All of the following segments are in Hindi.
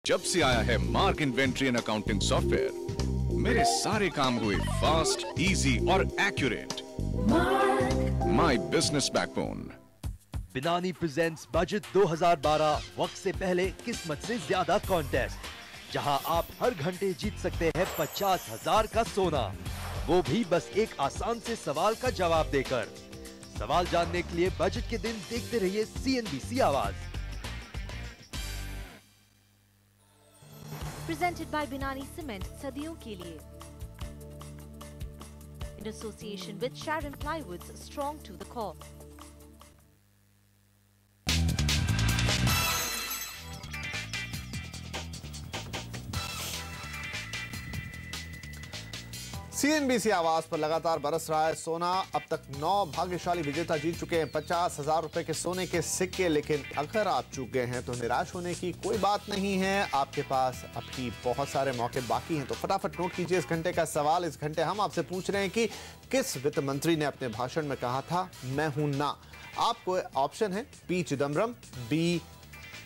जब से आया है mark inventory and accounting software, मेरे सारे काम हुए फास्ट, इजी और accurate. My business backbone. Binani presents budget 2012 वक्त से पहले किस्मत से ज्यादा कॉन्टेस्ट, जहां आप हर घंटे जीत सकते हैं 50,000 का सोना, वो भी बस एक आसान से सवाल का जवाब देकर। सवाल जानने के लिए बजट के दिन देखते रहिए CNBC आवाज। Presented by Binani Cement, सदियों के लिए। In association with Sharon Plywoods, strong to the core. CNBC आवाज पर लगातार बरस रहा है सोना। अब तक 9 भाग्यशाली विजेता जीत चुके हैं 50,000 रुपए के सोने के सिक्के। लेकिन अगर आप चूक गए हैं तो निराश होने की कोई बात नहीं है, आपके पास अब भी बहुत सारे मौके बाकी हैं। तो फटाफट नोट कीजिए इस घंटे का सवाल। इस घंटे हम आपसे पूछ रहे हैं कि किस वित्त मंत्री ने अपने भाषण में कहा था मैं हूं ना। आपको ऑप्शन है P चिदम्बरम, B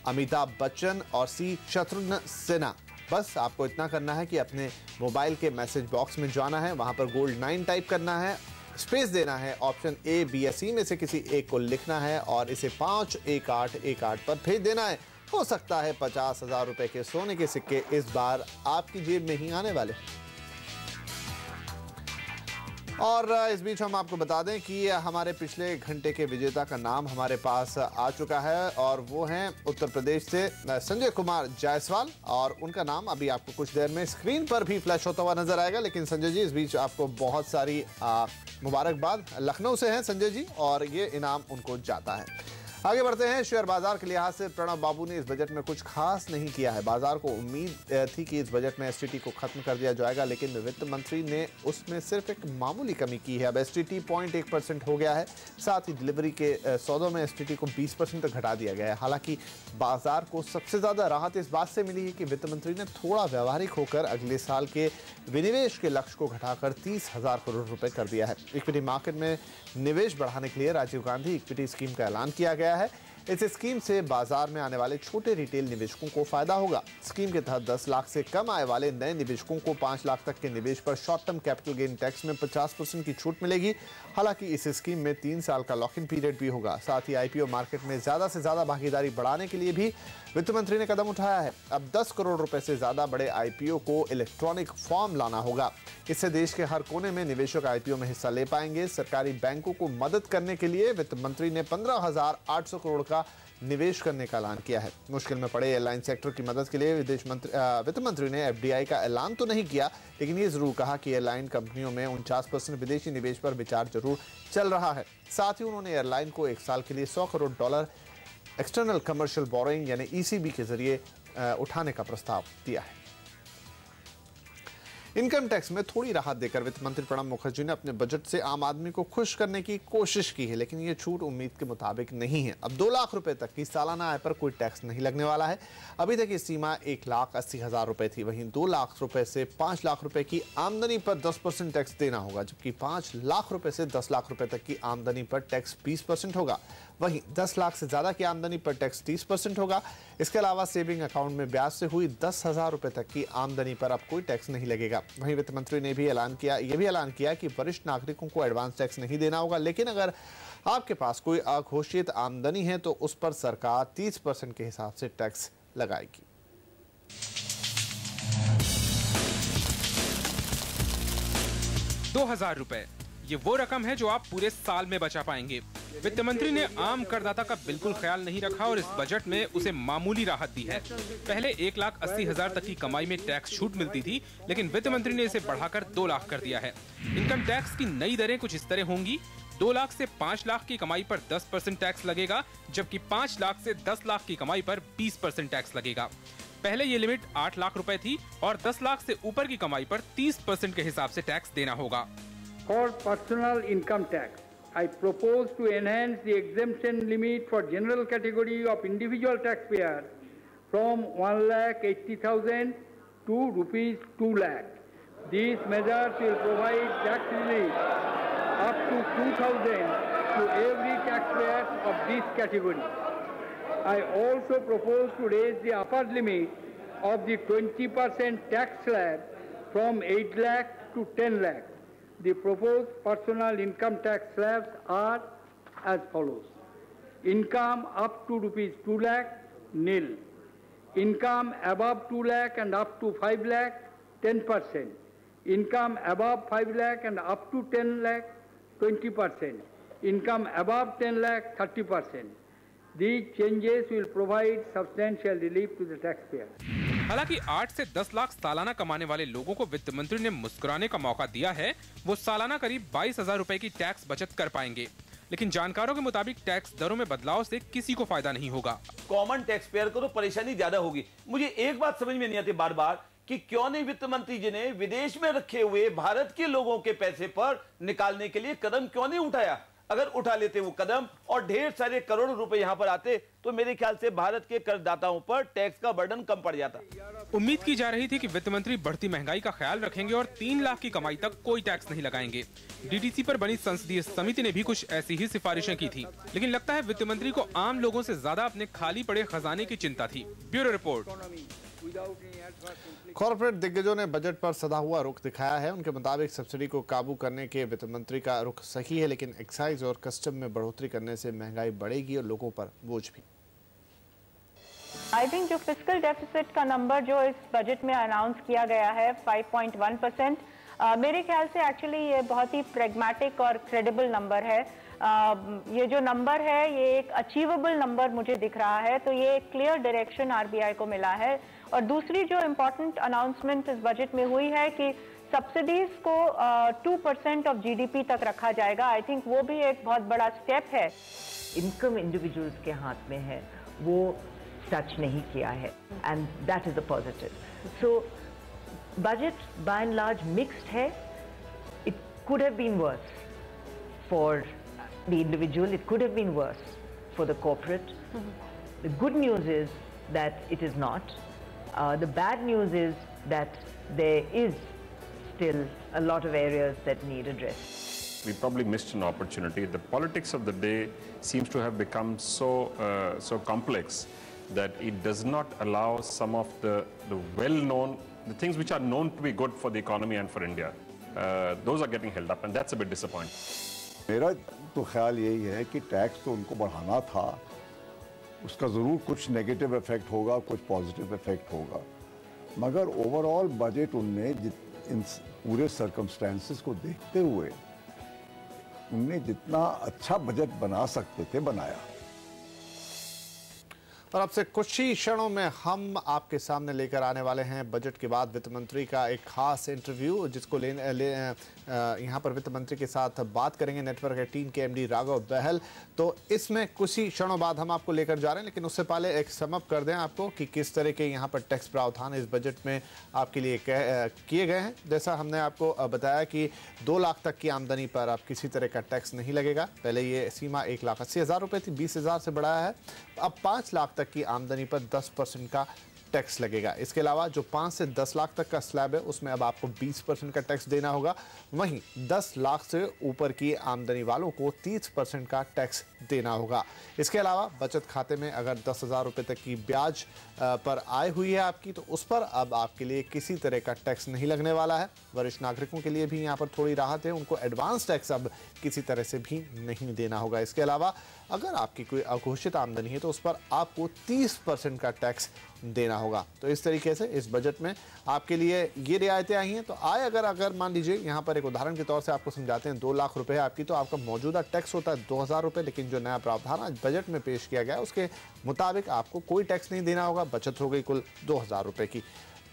अमिताभ बच्चन और C शत्रुघ्न सिन्हा। बस आपको इतना करना है कि अपने मोबाइल के मैसेज बॉक्स में जाना है, वहां पर गोल्ड 9 टाइप करना है, स्पेस देना है, ऑप्शन A, B या C में से किसी एक को लिखना है और इसे 51818 पर भेज देना है। हो सकता है 50,000 रुपए के सोने के सिक्के इस बार आपकी जेब में ही आने वाले। और इस बीच हम आपको बता दें कि हमारे पिछले घंटे के विजेता का नाम हमारे पास आ चुका है और वो हैं उत्तर प्रदेश से संजय कुमार जायसवाल। और उनका नाम अभी आपको कुछ देर में स्क्रीन पर भी फ्लैश होता हुआ नजर आएगा। लेकिन संजय जी, इस बीच आपको बहुत सारी मुबारकबाद। लखनऊ से हैं संजय जी और ये इनाम उनको जाता है। आगे बढ़ते हैं। शेयर बाजार के लिहाज से प्रणब बाबू ने इस बजट में कुछ खास नहीं किया है। बाजार को उम्मीद थी कि इस बजट में STT को खत्म कर दिया जाएगा, लेकिन वित्त मंत्री ने उसमें सिर्फ एक मामूली कमी की है। अब STT 0.1% हो गया है। साथ ही डिलीवरी के सौदों में STT को 20% तक घटा दिया गया है। हालांकि बाजार को सबसे ज्यादा राहत इस बात से मिली है कि वित्त मंत्री ने थोड़ा व्यावहारिक होकर अगले साल के विनिवेश के लक्ष्य को घटाकर 30,000 करोड़ रुपए कर दिया है। इक्विटी मार्केट में निवेश बढ़ाने के लिए राजीव गांधी इक्विटी स्कीम का ऐलान किया गया है। इस स्कीम से बाजार में आने वाले छोटे रिटेल निवेशकों को फायदा होगा। स्कीम के तहत 10 लाख से कम आय वाले नए निवेशकों को 5 लाख तक के निवेश पर short term capital gain tax में 50% की छूट मिलेगी। हालांकि इस स्कीम में 3 साल का लॉक इन पीरियड भी होगा। साथ ही IPO मार्केट में ज्यादा से ज्यादा भागीदारी बढ़ाने के लिए भी वित्त मंत्री ने कदम उठाया है। अब 10 करोड़ रुपए से ज्यादा बड़े IPO को इलेक्ट्रॉनिक फॉर्म लाना होगा। इससे देश के हर कोने में निवेशक IPO में हिस्सा ले पाएंगे। सरकारी बैंकों को मदद करने के लिए वित्त मंत्री ने 15,800 करोड़ का निवेश करने का ऐलान किया है। मुश्किल में पड़े एयरलाइन सेक्टर की मदद के लिए वित्त मंत्री ने FDI का ऐलान तो नहीं किया, लेकिन ये जरूर कहा कि एयरलाइन कंपनियों में 49% विदेशी निवेश पर विचार जरूर चल रहा है। साथ ही उन्होंने एयरलाइन को 1 साल के लिए $100 करोड़ एक्सटर्नल कमर्शियल बोरोइंग यानी ECB के जरिए उठाने का प्रस्ताव दिया है। इनकम टैक्स में थोड़ी राहत देकर वित्त मंत्री प्रणब मुखर्जी ने अपने बजट से आम आदमी को खुश करने की कोशिश की है, लेकिन ये छूट उम्मीद के मुताबिक नहीं है। अब 2 लाख रुपए तक की सालाना आय पर कोई टैक्स नहीं लगने वाला है। अभी तक ये सीमा 1,80,000 रुपए थी। वहीं 2 लाख रुपए से 5 लाख रुपए की आमदनी पर 10% टैक्स देना होगा, जबकि 5 लाख रुपए से 10 लाख रुपए तक की आमदनी पर टैक्स 20% होगा। वहीं 10 लाख से ज्यादा की आमदनी पर टैक्स 30% होगा। इसके अलावा सेविंग अकाउंट में ब्याज से हुई 10,000 रुपए तक की आमदनी पर अब कोई टैक्स नहीं लगेगा। वहीं वित्त मंत्री ने भी ऐलान किया कि वरिष्ठ नागरिकों को एडवांस टैक्स नहीं देना होगा, लेकिन अगर आपके पास कोई अघोषित आमदनी है तो उस पर सरकार 30% के हिसाब से टैक्स लगाएगी। ₹2,000 ये वो रकम है जो आप पूरे साल में बचा पाएंगे। वित्त मंत्री ने आम करदाता का बिल्कुल ख्याल नहीं रखा और इस बजट में उसे मामूली राहत दी है। पहले 1,80,000 तक की कमाई में टैक्स छूट मिलती थी, लेकिन वित्त मंत्री ने इसे बढ़ाकर 2 लाख कर दिया है। इनकम टैक्स की नई दरें कुछ इस तरह होंगी। 2 लाख से 5 लाख की कमाई पर 10% टैक्स लगेगा, जबकि 5 लाख से 10 लाख की कमाई पर 20% टैक्स लगेगा। पहले ये लिमिट 8 लाख रुपए थी और 10 लाख से ऊपर की कमाई पर 30% के हिसाब से टैक्स देना होगा। For personal income tax, I propose to enhance the exemption limit for general category of individual taxpayers from 1,80,000 to rupees 2 lakh. These measures will provide tax relief up to 2,000 to every taxpayer of this category. I also propose to raise the upper limit of the 20% tax slab from 8 lakh to 10 lakh. The proposed personal income tax slabs are as follows. Income up to rupees 2 lakh, nil. Income above 2 lakh and up to 5 lakh, 10%. Income above 5 lakh and up to 10 lakh, 20%. Income above 10 lakh, 30%. These changes will provide substantial relief to the taxpayer. हालांकि 8 से 10 लाख सालाना कमाने वाले लोगों को वित्त मंत्री ने मुस्कुराने का मौका दिया है। वो सालाना करीब 22,000 रुपए की टैक्स बचत कर पाएंगे, लेकिन जानकारों के मुताबिक टैक्स दरों में बदलाव से किसी को फायदा नहीं होगा। कॉमन टैक्स पेयर को तो परेशानी ज्यादा होगी। मुझे एक बात समझ में नहीं आती बार बार कि क्यों नहीं वित्त मंत्री जी ने विदेश में रखे हुए भारत के लोगों के पैसे पर निकालने के लिए कदम क्यों नहीं उठाया। अगर उठा लेते वो कदम और ढेर सारे करोड़ों रुपए यहां पर आते तो मेरे ख्याल से भारत के करदाताओं पर टैक्स का बर्डन कम पड़ जाता। उम्मीद की जा रही थी कि वित्त मंत्री बढ़ती महंगाई का ख्याल रखेंगे और 3 लाख की कमाई तक कोई टैक्स नहीं लगाएंगे। डीटीसी पर बनी संसदीय समिति ने भी कुछ ऐसी ही सिफारिशें की थी, लेकिन लगता है वित्त मंत्री को आम लोगों से ज्यादा अपने खाली पड़े खजाने की चिंता थी। Bureau report. कॉर्पोरेट दिग्गजों ने बजट पर सधा हुआ रुख दिखाया है। उनके मुताबिक सब्सिडी को काबू करने के वित्त मंत्री का रुख सही है, लेकिन एक्साइज और कस्टम में बढ़ोतरी करने से महंगाई बढ़ेगी और लोगों पर बोझ भी। आई थिंक जो फिस्कल डेफिसिट का नंबर जो इस बजट में अनाउंस किया गया है 5.1%, मेरे ख्याल से एक्चुअली ये बहुत ही प्रेगमेटिक और क्रेडिबल नंबर है। ये जो नंबर है ये एक अचीवेबल नंबर मुझे दिख रहा है, तो ये एक क्लियर डायरेक्शन आरबीआई को मिला है। और दूसरी जो इम्पोर्टेंट अनाउंसमेंट इस बजट में हुई है कि सब्सिडीज को 2% ऑफ जीडीपी तक रखा जाएगा। आई थिंक वो भी एक बहुत बड़ा स्टेप है। इनकम इंडिविजुअल्स के हाथ में है, वो टच नहीं किया है, and that is a positive. So budget by and large mixed है। It could have been worse for the individual, it could have been worse for the corporate. The good news is that it is not. The bad news is that there is still a lot of areas that need address. We probably missed an opportunity. The politics of the day seems to have become so complex that it does not allow some of the well-known, the things which are known to be good for the economy and for India. Those are getting held up, and that's a bit disappointing. मेरा तो ख्याल यही है कि टैक्स तो उनको बढ़ाना था, उसका ज़रूर कुछ नेगेटिव इफेक्ट होगा, कुछ पॉजिटिव इफेक्ट होगा, मगर ओवरऑल बजट उनने इन पूरे सर्कमस्टेंसेस को देखते हुए उनने जितना अच्छा बजट बना सकते थे बनाया। और अब से कुछ ही क्षणों में हम आपके सामने लेकर आने वाले हैं बजट के बाद वित्त मंत्री का एक खास इंटरव्यू, जिसको यहाँ पर वित्त मंत्री के साथ बात करेंगे नेटवर्क 18 के एमडी राघव बहल। तो इसमें कुछ ही क्षणों बाद हम आपको लेकर जा रहे हैं, लेकिन उससे पहले एक समअप कर दें आपको कि किस तरह के यहाँ पर टैक्स प्रावधान इस बजट में आपके लिए किए गए हैं। जैसा हमने आपको बताया कि 2 लाख तक की आमदनी पर अब किसी तरह का टैक्स नहीं लगेगा। पहले ये सीमा 1,80,000 रुपये थी, 20,000 से बढ़ाया है। अब 5 लाख तक की आमदनी पर 10% का टैक्स लगेगा। इसके अलावा जो 5 से 10 लाख तक का स्लैब है उसमें अब आपको 20% का टैक्स देना होगा। वहीं 10 लाख से ऊपर की आमदनी वालों को 30% का टैक्स देना होगा। इसके अलावा बचत खाते में अगर 10,000 रुपये तक की ब्याज पर आय हुई है आपकी, तो उस पर अब आपके लिए किसी तरह का टैक्स नहीं लगने वाला है। वरिष्ठ नागरिकों के लिए भी यहाँ पर थोड़ी राहत है, उनको एडवांस टैक्स अब किसी तरह से भी नहीं देना होगा। इसके अलावा अगर आपकी कोई अघोषित आमदनी है तो उस पर आपको 30% का टैक्स देना होगा। तो इस तरीके से इस बजट में आपके लिए ये रियायतें आई हैं। तो आय अगर मान लीजिए यहाँ पर एक उदाहरण के तौर से आपको समझाते हैं 2 लाख रुपए आपकी, तो आपका मौजूदा टैक्स होता है 2,000 रुपये, लेकिन जो नया प्रावधान आज बजट में पेश किया गया है उसके मुताबिक आपको कोई टैक्स नहीं देना होगा। बचत हो गई कुल 2,000 रुपये की।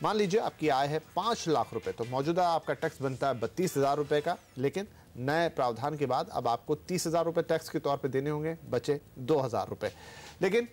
मान लीजिए आपकी आय है 5 लाख रुपए, तो मौजूदा आपका टैक्स बनता है 32,000 रुपये का, लेकिन नए प्रावधान के बाद अब आपको 30,000 रुपये टैक्स के तौर पे देने होंगे, बचे 2,000 रुपये। लेकिन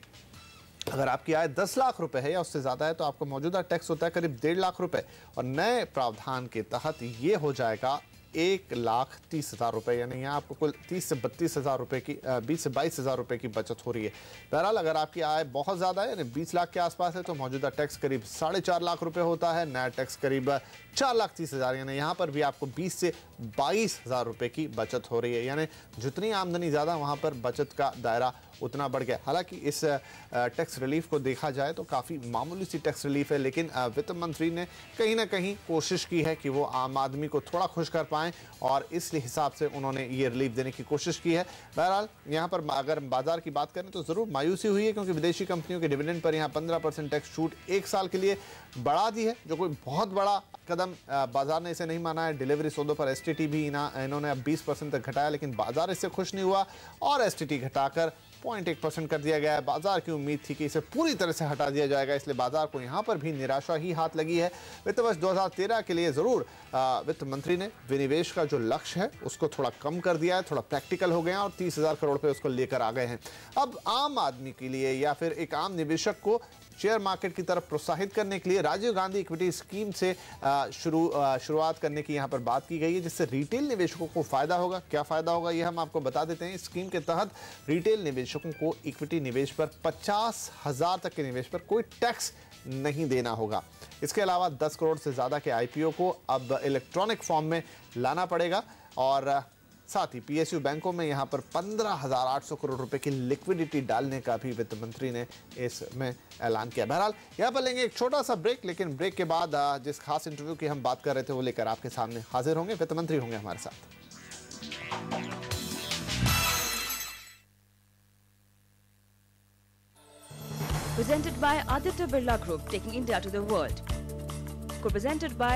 अगर आपकी आय 10 लाख रुपए है या उससे ज़्यादा है तो आपका मौजूदा टैक्स होता है करीब 1.5 लाख रुपए, और नए प्रावधान के तहत ये हो जाएगा 1,30,000 रुपए, यानी यहाँ आपको कुल 30 से 32,000 रुपए की 20 से 22,000 रुपए की बचत हो रही है। बहरहाल अगर आपकी आय बहुत ज़्यादा है, यानी 20 लाख के आसपास है, तो मौजूदा टैक्स करीब 4.5 लाख रुपए होता है, नया टैक्स करीब 4,30,000, यानी यहाँ पर भी आपको 20 से 22,000 रुपए की बचत हो रही है। यानी जितनी आमदनी ज़्यादा, वहाँ पर बचत का दायरा उतना बढ़ गया। हालांकि इस टैक्स रिलीफ को देखा जाए तो काफ़ी मामूली सी टैक्स रिलीफ है, लेकिन वित्त मंत्री ने कहीं ना कहीं कोशिश की है कि वो आम आदमी को थोड़ा खुश कर पाएं, और इस हिसाब से उन्होंने ये रिलीफ देने की कोशिश की है। बहरहाल यहाँ पर अगर बाजार की बात करें तो ज़रूर मायूसी हुई है, क्योंकि विदेशी कंपनियों के डिविडेंड पर यहाँ 15% टैक्स छूट 1 साल के लिए बढ़ा दी है, जो कोई बहुत बड़ा कदम बाजार ने इसे नहीं माना है। डिलीवरी सौदों पर एसटीटी भी इन्होंने अब 20% तक घटाया, लेकिन बाजार इससे खुश नहीं हुआ और एसटीटी घटाकर 0.1% कर दिया गया है। बाजार की उम्मीद थी कि इसे पूरी तरह से हटा दिया जाएगा, इसलिए बाजार को यहां पर भी निराशा ही हाथ लगी है। वित्त वर्ष 2013 के लिए जरूर वित्त मंत्री ने विनिवेश का जो लक्ष्य है उसको थोड़ा कम कर दिया है, थोड़ा प्रैक्टिकल हो गए हैं और 30,000 करोड़ रुपए उसको लेकर आ गए हैं। अब आम आदमी के लिए या फिर एक आम निवेशक को शेयर मार्केट की तरफ प्रोत्साहित करने के लिए राजीव गांधी इक्विटी स्कीम से शुरुआत करने की यहां पर बात की गई है, जिससे रिटेल निवेशकों को फायदा होगा। क्या फायदा होगा ये हम आपको बता देते हैं। इस स्कीम के तहत रिटेल निवेशकों को इक्विटी निवेश पर 50,000 तक के निवेश पर कोई टैक्स नहीं देना होगा। इसके अलावा 10 करोड़ से ज्यादा के आईपीओ को अब इलेक्ट्रॉनिक फॉर्म में लाना पड़ेगा, और साथ ही पीएसयू बैंकों में यहां पर 15,800 करोड़ रुपए की लिक्विडिटी डालने का भी वित्त मंत्री ने इसमें ऐलान किया। बहरहाल यहां पर लेंगे एक छोटा सा ब्रेक, लेकिन ब्रेक के बाद जिस खास इंटरव्यू की हम बात कर रहे थे वो लेकर आपके सामने हाजिर होंगे। वित्त मंत्री होंगे हमारे साथ। Presented by Aditya Birla Group, taking India to the world. Co-presented by